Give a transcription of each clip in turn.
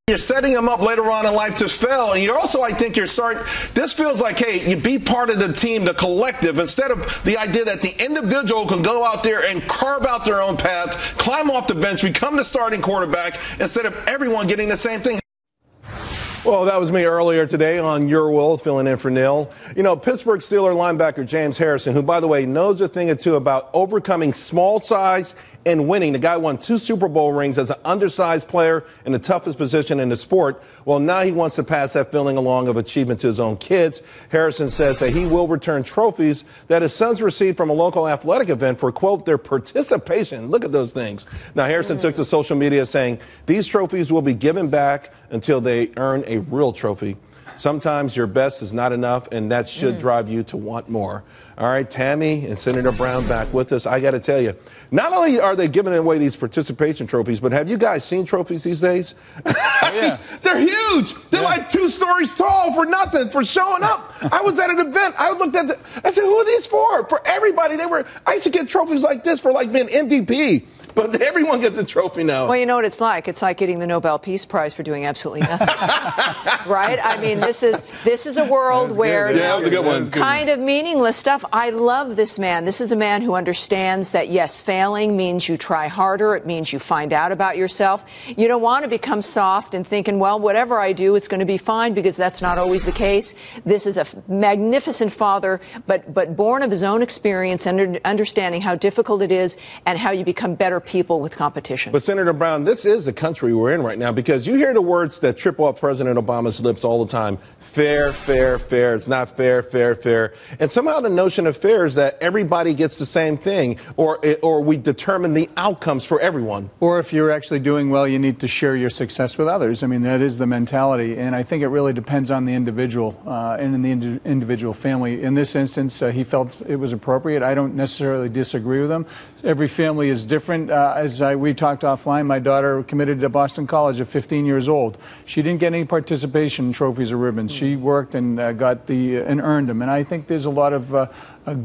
You're setting them up later on in life to fail. And you're also, I think, this feels like, hey, you be part of the team, the collective, instead of the idea that the individual can go out there and carve out their own path, climb off the bench, become the starting quarterback, instead of everyone getting the same thing. Well, that was me earlier today on Your Will, filling in for Neil. You know, Pittsburgh Steelers linebacker James Harrison, who, by the way, knows a thing or two about overcoming small size and winning. The guy won 2 Super Bowl rings as an undersized player in the toughest position in the sport. Well, now he wants to pass that feeling along of achievement to his own kids. Harrison says that he will return trophies that his sons received from a local athletic event for, quote, their participation. Look at those things. Now, Harrison took to social media saying these trophies will be given back until they earn a real trophy. Sometimes your best is not enough, and that should drive you to want more. All right, Tammy and Senator Brown back with us. I got to tell you, not only are they giving away these participation trophies, but have you guys seen trophies these days? Oh, yeah. They're huge. They're like 2 stories tall for nothing, for showing up. I was at an event. I looked at I said, who are these for? For everybody. I used to get trophies like this for like being MVP. But everyone gets a trophy now. Well, you know what it's like? It's like getting the Nobel Peace Prize for doing absolutely nothing. Right? I mean, this is a world where kind of meaningless stuff. I love this man. This is a man who understands that, yes, failing means you try harder. It means you find out about yourself. You don't want to become soft and thinking, well, whatever I do, it's going to be fine, because that's not always the case. This is a magnificent father, but born of his own experience and understanding how difficult it is and how you become better people with competition. But Senator Brown, this is the country we're in right now, because you hear the words that trip off President Obama's lips all the time. Fair, fair, fair. It's not fair, fair, fair. And somehow the notion of fair is that everybody gets the same thing, or we determine the outcomes for everyone. Or if you're actually doing well, you need to share your success with others. I mean, that is the mentality. And I think it really depends on the individual and in the individual family. In this instance, he felt it was appropriate. I don't necessarily disagree with him. Every family is different. We talked offline, my daughter committed to Boston College at 15 years old. She didn't get any participation trophies or ribbons. She worked and and earned them. And I think there's a lot of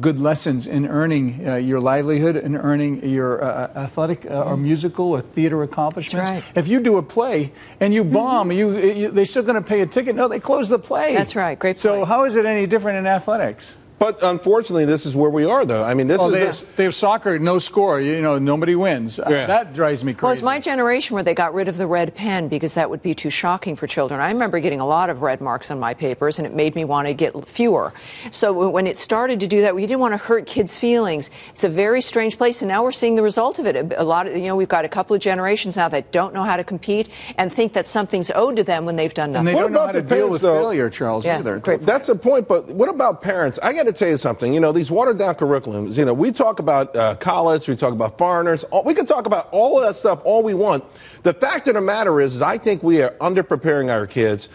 good lessons in earning your livelihood and earning your athletic or musical or theater accomplishments. That's right. If you do a play and you bomb, they're still going to pay a ticket. No, they close the play. That's right. Great point. So how is it any different in athletics? But unfortunately, this is where we are, though. I mean, they have soccer, no score. You know, nobody wins. Yeah. That drives me crazy. Well, it's my generation where they got rid of the red pen because that would be too shocking for children. I remember getting a lot of red marks on my papers, and it made me want to get fewer. So when it started to do that, we didn't want to hurt kids' feelings. It's a very strange place, and now we're seeing the result of it. A lot of, we've got a couple of generations now that don't know how to compete and think that something's owed to them when they've done nothing. And they don't know how to deal with failure, Charles, either. That's the point. But what about parents? I got to tell you something. These watered-down curriculums, we talk about college, we talk about foreigners, we can talk about all of that stuff all we want. The fact of the matter is I think we are under-preparing our kids.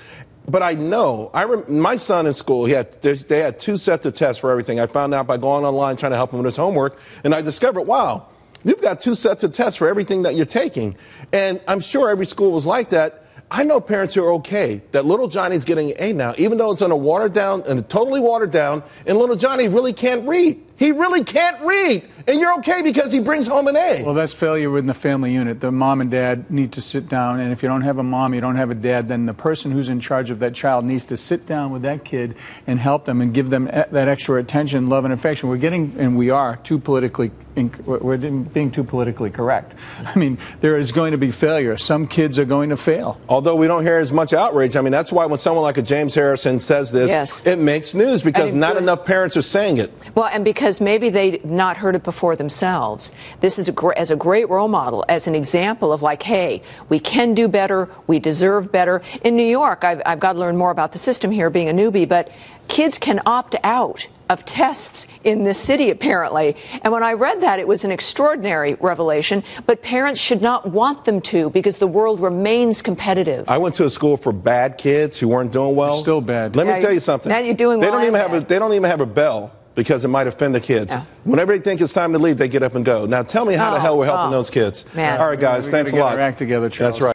But I know, my son in school, they had 2 sets of tests for everything. I found out by going online trying to help him with his homework, and I discovered, wow, you've got 2 sets of tests for everything that you're taking. And I'm sure every school was like that. I know parents who are okay that little Johnny's getting an A now, even though it's on a totally watered down, and little Johnny really can't read. He really can't read. And you're okay because he brings home an A. Well, that's failure within the family unit. The mom and dad need to sit down. And if you don't have a mom, you don't have a dad, then the person who's in charge of that child needs to sit down with that kid and help them and give them that extra attention, love, and affection. We are being too politically correct. I mean, there is going to be failure. Some kids are going to fail. Although we don't hear as much outrage. I mean, that's why when someone like a James Harrison says this, it makes news, because not enough parents are saying it. Well, and because maybe they've not heard it before themselves. This is as a great role model, as an example of like, hey, we can do better, we deserve better. In New York, I've got to learn more about the system here, being a newbie, but kids can opt out of tests in this city, apparently. And when I read that, it was an extraordinary revelation. But parents should not want them to, because the world remains competitive. I went to a school for bad kids who weren't doing well. You're still bad. Let me tell you something. Now you're doing well. They don't even have a bell, because it might offend the kids. Yeah. Whenever they think it's time to leave, they get up and go. Now tell me how the hell we're helping those kids. Man. All right, guys, thanks a lot. Get our act together, Charles. That's right.